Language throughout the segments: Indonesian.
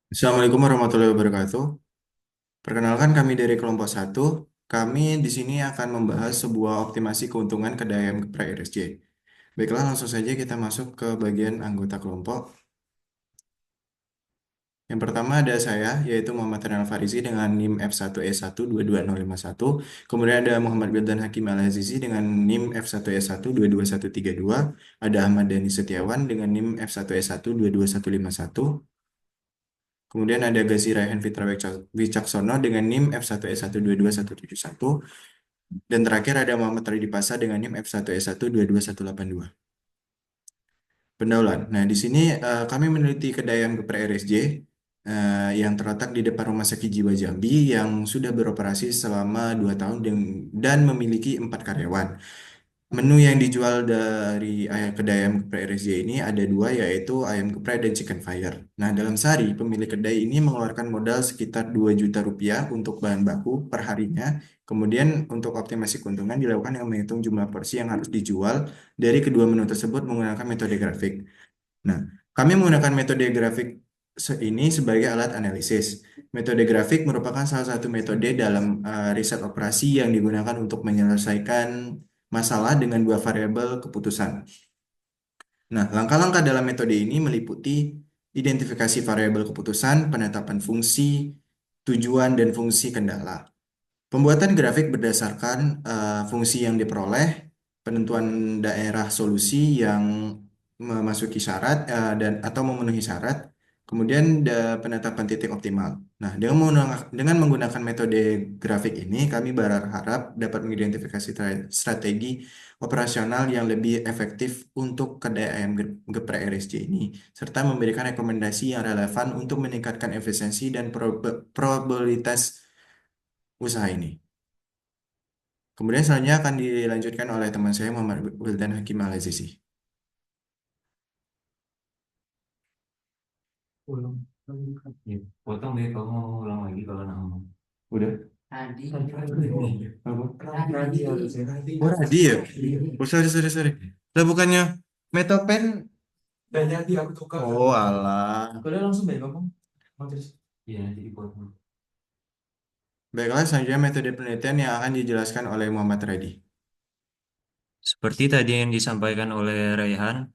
Assalamualaikum warahmatullahi wabarakatuh. Perkenalkan kami dari kelompok satu. Kami di sini akan membahas sebuah optimasi keuntungan kedai ayam geprek RSJ. Baiklah, langsung saja kita masuk ke bagian anggota kelompok. Yang pertama ada saya, yaitu Muhammad Renal Farizi dengan NIM F1E1 22051. Kemudian ada Muhammad Wildan Hakim Al-Azizi dengan NIM F1E1 22132. Ada Ahmad Dhani Setiawan dengan NIM F1E1 22151. Kemudian ada Gazi Raihan Fitra Wicaksono dengan NIM F1E1 22171. Dan terakhir ada Muhammad Ridi Pasa dengan NIM F1E1 22182. Pendaulan. Nah, di sini kami meneliti kedai ayam geprek RSJ yang terletak di depan Rumah Sakit Jiwa Jambi yang sudah beroperasi selama 2 tahun dan memiliki 4 karyawan. Menu yang dijual dari kedai ayam geprek RSJ ini ada dua, yaitu ayam geprek dan chicken fire. Nah, dalam sehari, pemilik kedai ini mengeluarkan modal sekitar 2 juta rupiah untuk bahan baku per harinya. Kemudian untuk optimasi keuntungan dilakukan dengan menghitung jumlah porsi yang harus dijual dari kedua menu tersebut menggunakan metode grafik. Nah, kami menggunakan metode grafik ini sebagai alat analisis. Metode grafik merupakan salah satu metode dalam riset operasi yang digunakan untuk menyelesaikan masalah dengan dua variabel keputusan. Nah, langkah-langkah dalam metode ini meliputi identifikasi variabel keputusan, penetapan fungsi, tujuan, dan fungsi kendala. Pembuatan grafik berdasarkan fungsi yang diperoleh, penentuan daerah solusi yang memasuki syarat dan atau memenuhi syarat, kemudian penetapan titik optimal. Nah, dengan menggunakan metode grafik ini, kami berharap dapat mengidentifikasi strategi operasional yang lebih efektif untuk kedai ayam geprek RSJ ini, serta memberikan rekomendasi yang relevan untuk meningkatkan efisiensi dan probabilitas usaha ini. Kemudian selanjutnya akan dilanjutkan oleh teman saya Muhammad Wildan Hakim Al-Azizi. Ulang lagi kan? Ya, potong deh kamu mau ulang lagi kalau nak ngomong. Udah? Tadi. Apa? Tadi harusnya tadi. Oh, Radi ya? Oh, sorry, sorry, sorry. Lah bukannya Metopen? Dan jadi aku tukar. Oh, alah. Udah langsung deh ngomong. Terus. Iya nanti dipotong. Baiklah, selanjutnya metode penelitian yang akan dijelaskan oleh Muhammad Radi. Seperti tadi yang disampaikan oleh Raihan,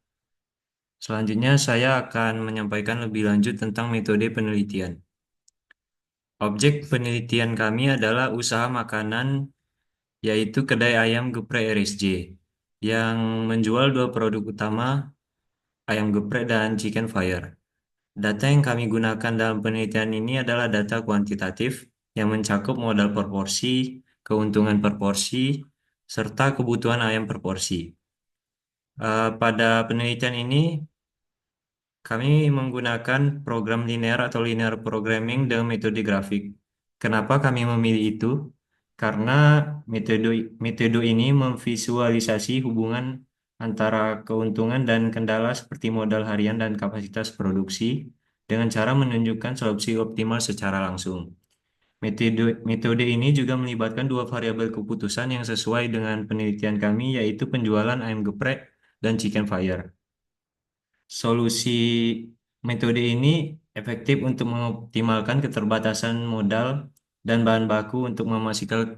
selanjutnya saya akan menyampaikan lebih lanjut tentang metode penelitian. Objek penelitian kami adalah usaha makanan, yaitu kedai ayam geprek RSJ, yang menjual dua produk utama, ayam geprek dan chicken fire. Data yang kami gunakan dalam penelitian ini adalah data kuantitatif yang mencakup modal per porsi, keuntungan per porsi, serta kebutuhan ayam per porsi. Pada penelitian ini, kami menggunakan program linear atau linear programming dengan metode grafik. Kenapa kami memilih itu? Karena metode metode ini memvisualisasi hubungan antara keuntungan dan kendala seperti modal harian dan kapasitas produksi dengan cara menunjukkan solusi optimal secara langsung. Metode ini juga melibatkan dua variabel keputusan yang sesuai dengan penelitian kami, yaitu penjualan ayam geprek dan chicken fire. Solusi metode ini efektif untuk mengoptimalkan keterbatasan modal dan bahan baku untuk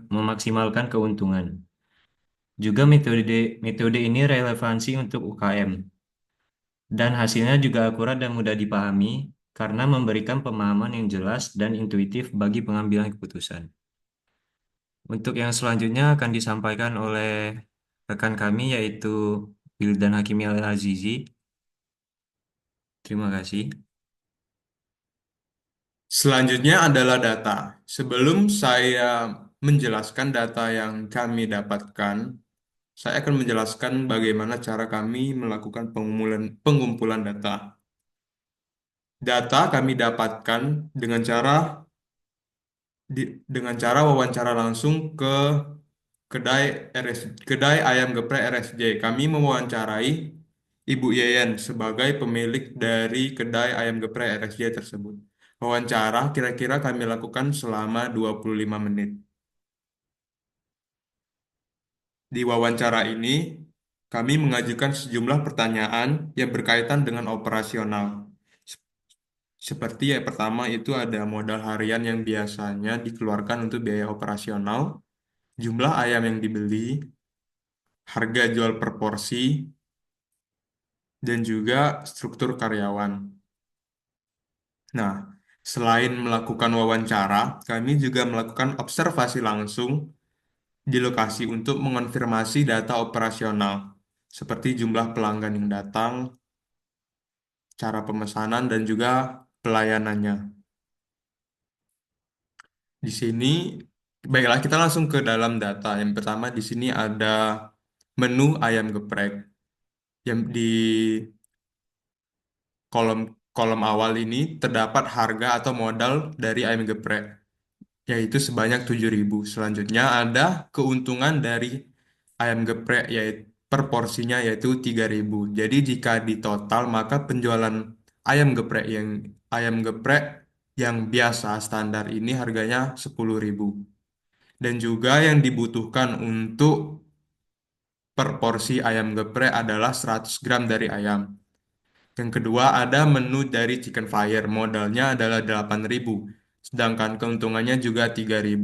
memaksimalkan keuntungan. Juga metode ini relevansi untuk UKM dan hasilnya juga akurat dan mudah dipahami karena memberikan pemahaman yang jelas dan intuitif bagi pengambilan keputusan. Untuk yang selanjutnya akan disampaikan oleh rekan kami yaitu Wildan Hakimi Al-Azizi. Terima kasih. Selanjutnya adalah data. Sebelum saya menjelaskan data yang kami dapatkan, saya akan menjelaskan bagaimana cara kami melakukan pengumpulan data. Data kami dapatkan dengan cara wawancara langsung ke kedai ayam geprek RSJ. Kami mewawancarai Ibu Yeyen sebagai pemilik dari kedai ayam geprek RSJ tersebut. Wawancara kira-kira kami lakukan selama 25 menit. Di wawancara ini, kami mengajukan sejumlah pertanyaan yang berkaitan dengan operasional, Seperti yang pertama itu ada modal harian yang biasanya dikeluarkan untuk biaya operasional, jumlah ayam yang dibeli, harga jual per porsi, dan juga struktur karyawan. Nah, selain melakukan wawancara, kami juga melakukan observasi langsung di lokasi untuk mengonfirmasi data operasional, seperti jumlah pelanggan yang datang, cara pemesanan, dan juga pelayanannya. Di sini, baiklah kita langsung ke dalam data. Yang pertama di sini ada menu ayam geprek. Yang di kolom kolom awal ini terdapat harga atau modal dari ayam geprek, yaitu sebanyak 7.000. Selanjutnya ada keuntungan dari ayam geprek yaitu per porsinya yaitu 3.000. Jadi jika ditotal maka penjualan ayam geprek yang biasa standar ini harganya 10.000. Dan juga yang dibutuhkan untuk per porsi ayam geprek adalah 100 gram dari ayam. Yang kedua ada menu dari Chicken Fire, modalnya adalah 8.000, sedangkan keuntungannya juga 3.000.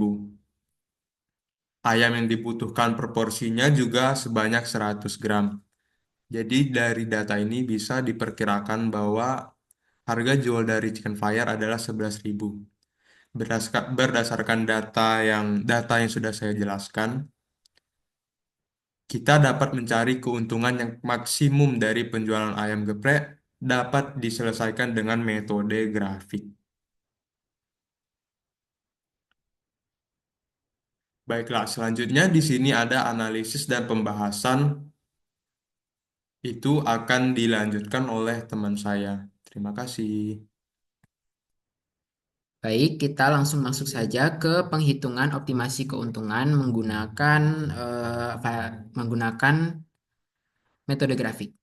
Ayam yang dibutuhkan proporsinya juga sebanyak 100 gram. Jadi dari data ini bisa diperkirakan bahwa harga jual dari Chicken Fire adalah 11.000. Berdasarkan data yang sudah saya jelaskan, kita dapat mencari keuntungan yang maksimum dari penjualan ayam geprek dapat diselesaikan dengan metode grafik. Baiklah, selanjutnya di sini ada analisis dan pembahasan, itu akan dilanjutkan oleh teman saya. Terima kasih. Baik, kita langsung masuk saja ke penghitungan optimasi keuntungan menggunakan metode grafik.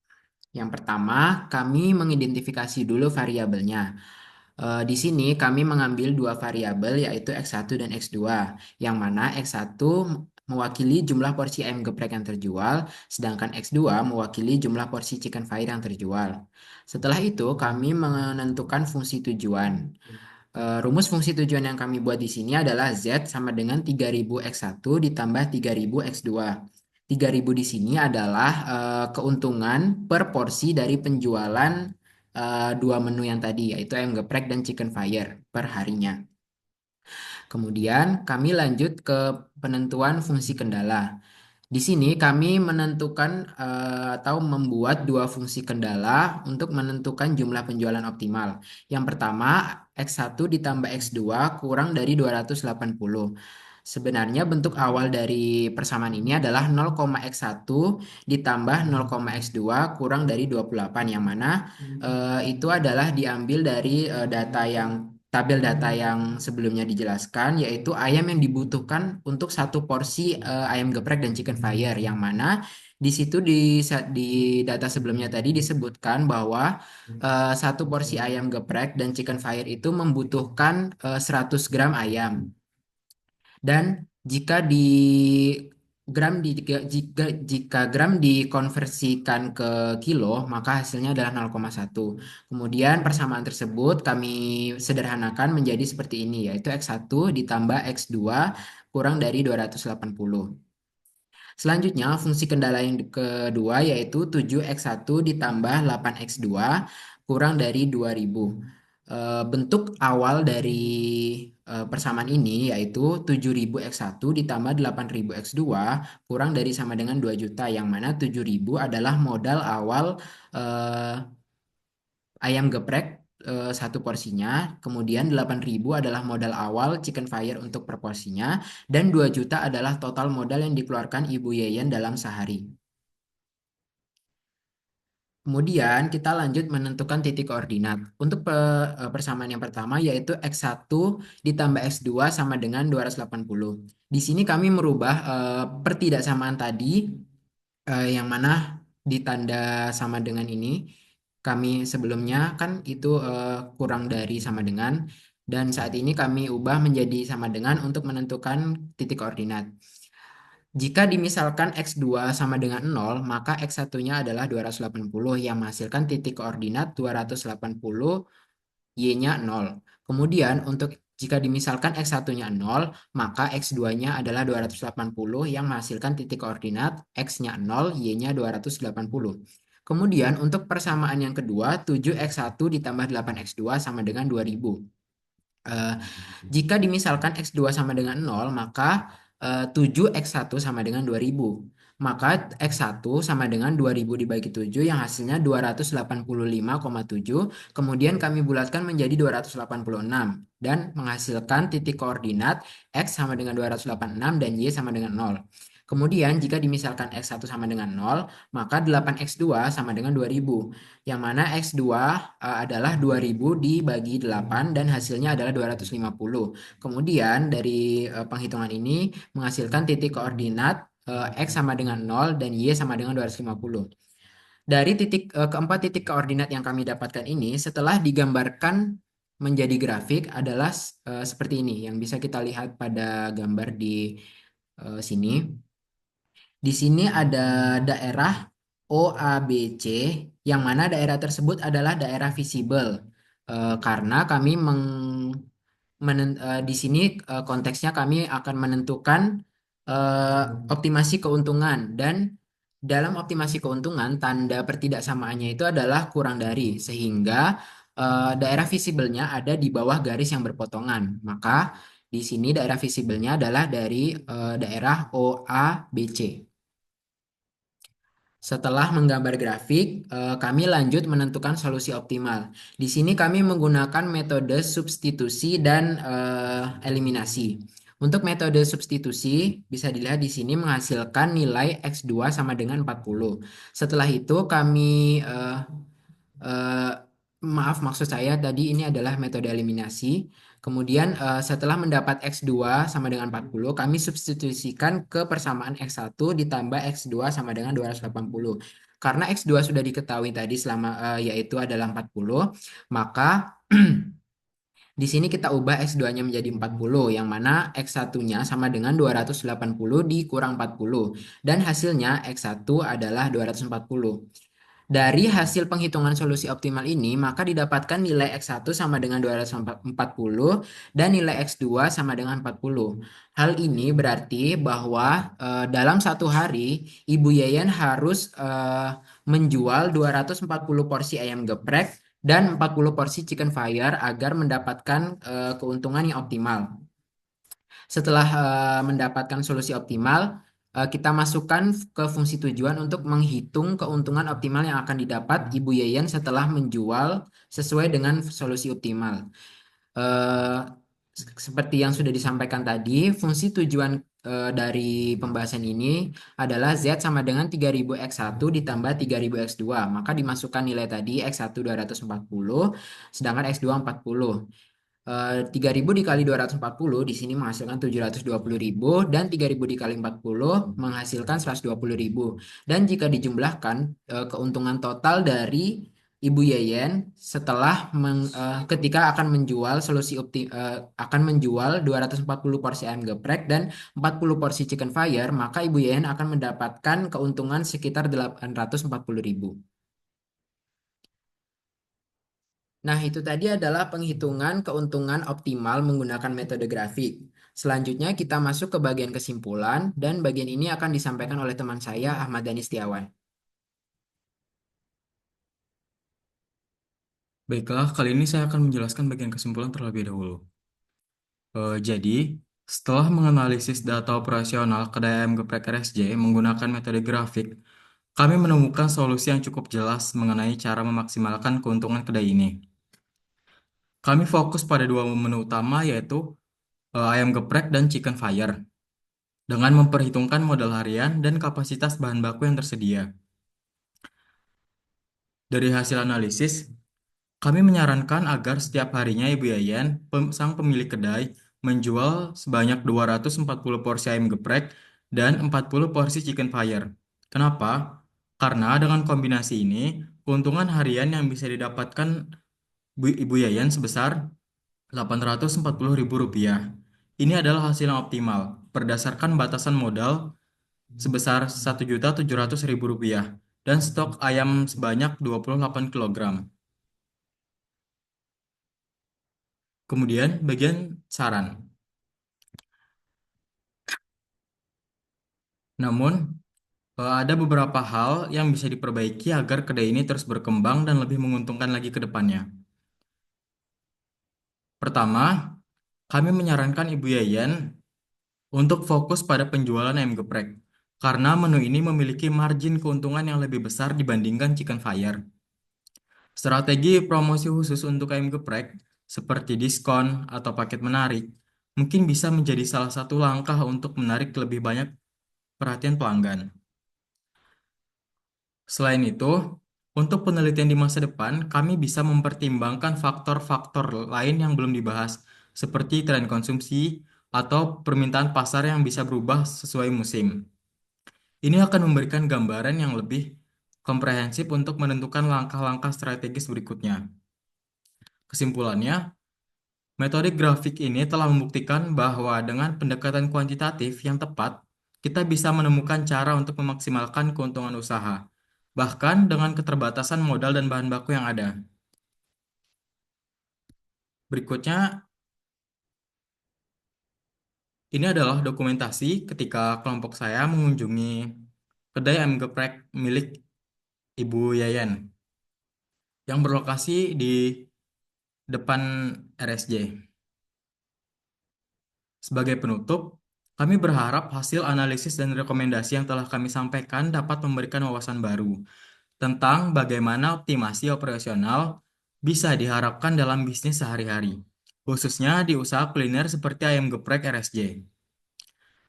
Yang pertama, kami mengidentifikasi dulu variabelnya. Di sini kami mengambil dua variabel yaitu X1 dan X2, yang mana X1 mewakili jumlah porsi ayam geprek yang terjual, sedangkan X2 mewakili jumlah porsi chicken fire yang terjual. Setelah itu, kami menentukan fungsi tujuan. Rumus fungsi tujuan yang kami buat di sini adalah Z sama dengan 3.000 X1 ditambah 3.000 X2. 3.000 di sini adalah keuntungan per porsi dari penjualan dua menu yang tadi, yaitu ayam geprek dan chicken fire per harinya. Kemudian kami lanjut ke penentuan fungsi kendala. Di sini kami menentukan atau membuat dua fungsi kendala untuk menentukan jumlah penjualan optimal. Yang pertama, X1 ditambah X2 kurang dari 280. Sebenarnya bentuk awal dari persamaan ini adalah 0,x1 ditambah 0,x2 kurang dari 28, yang mana itu adalah diambil dari tabel data yang sebelumnya dijelaskan, yaitu ayam yang dibutuhkan untuk satu porsi ayam geprek dan chicken fire, yang mana di situ di data sebelumnya tadi disebutkan bahwa satu porsi ayam geprek dan chicken fire itu membutuhkan 100 gram ayam. Dan jika jika gram dikonversikan ke kilo, maka hasilnya adalah 0,1. Kemudian persamaan tersebut kami sederhanakan menjadi seperti ini, yaitu X1 ditambah X2 kurang dari 280. Selanjutnya, fungsi kendala yang kedua yaitu 7x1 ditambah 8x2 kurang dari 2000. Bentuk awal dari persamaan ini yaitu 7.000x1 ditambah 8.000x2 kurang dari sama dengan 2 juta, yang mana 7.000 adalah modal awal eh, ayam geprek satu porsinya, kemudian 8.000 adalah modal awal chicken fire untuk per porsinya, dan 2 juta adalah total modal yang dikeluarkan Ibu Yeyen dalam sehari. Kemudian kita lanjut menentukan titik koordinat. Untuk persamaan yang pertama yaitu X1 ditambah X2 sama dengan 280. Di sini kami merubah pertidaksamaan tadi yang mana ditanda sama dengan ini. Kami sebelumnya kan itu kurang dari sama dengan, dan saat ini kami ubah menjadi sama dengan untuk menentukan titik koordinat. Jika dimisalkan X2 sama dengan 0, maka X1-nya adalah 280 yang menghasilkan titik koordinat 280, Y-nya 0. Kemudian untuk jika dimisalkan X1-nya 0, maka X2-nya adalah 280 yang menghasilkan titik koordinat X-nya 0, Y-nya 280. Kemudian untuk persamaan yang kedua, 7X1 ditambah 8X2 sama dengan 2000. Eh, Jika dimisalkan X2 sama dengan 0, maka 7X1 sama dengan 2000. Maka X1 sama dengan 2000 dibagi 7 yang hasilnya 285,7. Kemudian kami bulatkan menjadi 286 dan menghasilkan titik koordinat X sama dengan 286 dan Y sama dengan 0. Kemudian jika dimisalkan X1 sama dengan 0, maka 8X2 sama dengan 2000. Yang mana X2 adalah 2000 dibagi 8 dan hasilnya adalah 250. Kemudian dari penghitungan ini menghasilkan titik koordinat X sama dengan 0 dan Y sama dengan 250. Dari keempat titik koordinat yang kami dapatkan ini setelah digambarkan menjadi grafik adalah seperti ini yang bisa kita lihat pada gambar di sini. Di sini ada daerah OABC yang mana daerah tersebut adalah daerah visible. Karena kami di sini konteksnya kami akan menentukan eh, optimasi keuntungan dan dalam optimasi keuntungan tanda pertidaksamaannya itu adalah kurang dari sehingga daerah visibelnya ada di bawah garis yang berpotongan. Maka di sini daerah visibelnya adalah dari daerah OABC. Setelah menggambar grafik, kami lanjut menentukan solusi optimal. Di sini kami menggunakan metode substitusi dan eliminasi. Untuk metode substitusi, bisa dilihat di sini menghasilkan nilai X2 sama dengan 40. Setelah itu kami, eh, maaf maksud saya tadi ini adalah metode eliminasi. Kemudian setelah mendapat X2 sama dengan 40, kami substitusikan ke persamaan X1 ditambah X2 sama dengan 280. Karena X2 sudah diketahui tadi yaitu adalah 40, maka di sini kita ubah X2-nya menjadi 40, yang mana X1-nya sama dengan 280 dikurang 40. Dan hasilnya X1 adalah 240. Dari hasil penghitungan solusi optimal ini, maka didapatkan nilai X1 sama dengan 240 dan nilai X2 sama dengan 40. Hal ini berarti bahwa dalam satu hari, Ibu Yayan harus menjual 240 porsi ayam geprek dan 40 porsi chicken fire agar mendapatkan keuntungan yang optimal. Setelah mendapatkan solusi optimal, kita masukkan ke fungsi tujuan untuk menghitung keuntungan optimal yang akan didapat Ibu Yayan setelah menjual sesuai dengan solusi optimal. Eh, Seperti yang sudah disampaikan tadi, fungsi tujuan dari pembahasan ini adalah Z sama dengan 3000X1 ditambah 3000X2. Maka dimasukkan nilai tadi X1 240, sedangkan X2 40. 3.000 dikali 240 di sini menghasilkan 720.000 dan 3.000 dikali 40 menghasilkan 120.000. Dan jika dijumlahkan keuntungan total dari Ibu Yeyen setelah ketika akan menjual akan menjual 240 porsi ayam geprek dan 40 porsi chicken fire, maka Ibu Yeyen akan mendapatkan keuntungan sekitar 840.000. Nah, itu tadi adalah penghitungan keuntungan optimal menggunakan metode grafik. Selanjutnya kita masuk ke bagian kesimpulan dan bagian ini akan disampaikan oleh teman saya Ahmad Dhani Setiawan. Baiklah, kali ini saya akan menjelaskan bagian kesimpulan terlebih dahulu. Jadi, setelah menganalisis data operasional kedai ayam geprek RSJ menggunakan metode grafik, kami menemukan solusi yang cukup jelas mengenai cara memaksimalkan keuntungan kedai ini. Kami fokus pada dua menu utama yaitu ayam geprek dan chicken fire, dengan memperhitungkan modal harian dan kapasitas bahan baku yang tersedia. Dari hasil analisis, kami menyarankan agar setiap harinya Ibu Yayan, sang pemilik kedai, menjual sebanyak 240 porsi ayam geprek dan 40 porsi chicken fire. Kenapa? Karena dengan kombinasi ini, keuntungan harian yang bisa didapatkan Ibu Yayan sebesar Rp840.000. Ini adalah hasil yang optimal berdasarkan batasan modal sebesar Rp1.700.000 dan stok ayam sebanyak 28 kg. Kemudian bagian saran. Namun, ada beberapa hal yang bisa diperbaiki agar kedai ini terus berkembang dan lebih menguntungkan lagi ke depannya. Pertama, kami menyarankan Ibu Yayan untuk fokus pada penjualan ayam geprek, karena menu ini memiliki margin keuntungan yang lebih besar dibandingkan chicken fire. Strategi promosi khusus untuk ayam geprek, seperti diskon atau paket menarik, mungkin bisa menjadi salah satu langkah untuk menarik lebih banyak perhatian pelanggan. Selain itu, untuk penelitian di masa depan, kami bisa mempertimbangkan faktor-faktor lain yang belum dibahas, seperti tren konsumsi atau permintaan pasar yang bisa berubah sesuai musim. Ini akan memberikan gambaran yang lebih komprehensif untuk menentukan langkah-langkah strategis berikutnya. Kesimpulannya, metode grafik ini telah membuktikan bahwa dengan pendekatan kuantitatif yang tepat, kita bisa menemukan cara untuk memaksimalkan keuntungan usaha, bahkan dengan keterbatasan modal dan bahan baku yang ada. Berikutnya, ini adalah dokumentasi ketika kelompok saya mengunjungi kedai ayam geprek milik Ibu Yayan yang berlokasi di depan RSJ. Sebagai penutup, kami berharap hasil analisis dan rekomendasi yang telah kami sampaikan dapat memberikan wawasan baru tentang bagaimana optimasi operasional bisa diharapkan dalam bisnis sehari-hari, khususnya di usaha kuliner seperti ayam geprek RSJ.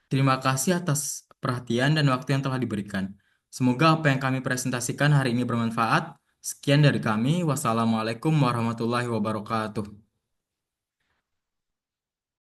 Terima kasih atas perhatian dan waktu yang telah diberikan. Semoga apa yang kami presentasikan hari ini bermanfaat. Sekian dari kami. Wassalamualaikum warahmatullahi wabarakatuh.